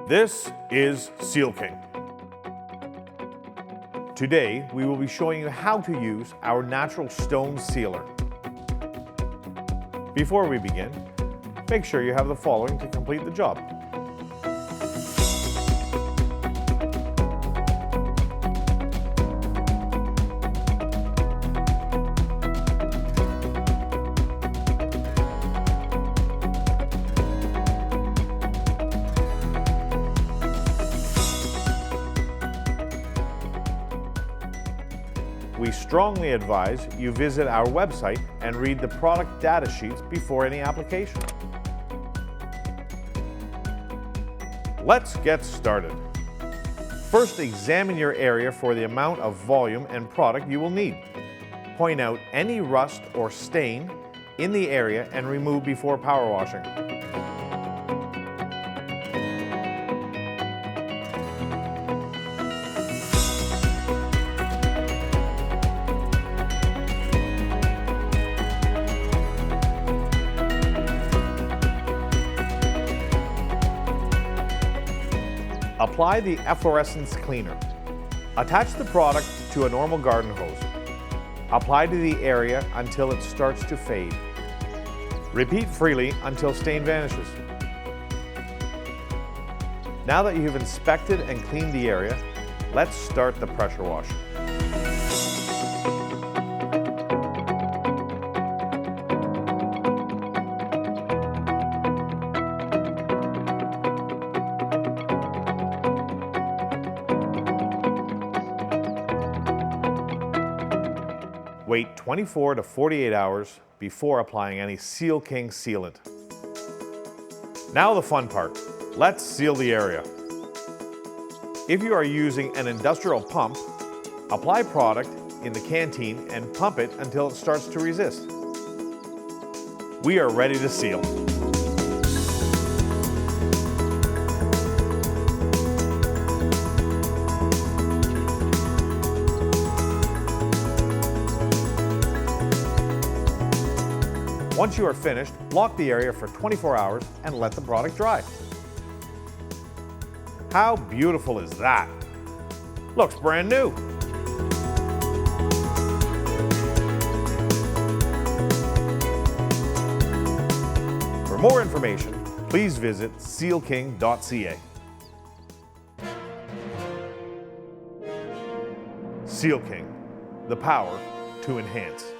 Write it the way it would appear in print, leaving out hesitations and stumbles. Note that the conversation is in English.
This is Seal King. Today, we will be showing you how to use our natural stone sealer. Before we begin, make sure you have the following to complete the job. We strongly advise you visit our website and read the product data sheets before any application. Let's get started. First, examine your area for the amount of volume and product you will need. Point out any rust or stain in the area and remove before power washing. Apply the efflorescence cleaner. Attach the product to a normal garden hose. Apply to the area until it starts to fade. Repeat freely until stain vanishes. Now that you have inspected and cleaned the area, let's start the pressure wash. Wait 24 to 48 hours before applying any Seal King sealant. Now the fun part. Let's seal the area. If you are using an industrial pump, apply product in the canteen and pump it until it starts to resist. We are ready to seal. Once you are finished, lock the area for 24 hours and let the product dry. How beautiful is that? Looks brand new. For more information, please visit sealking.ca. Seal King, the power to enhance.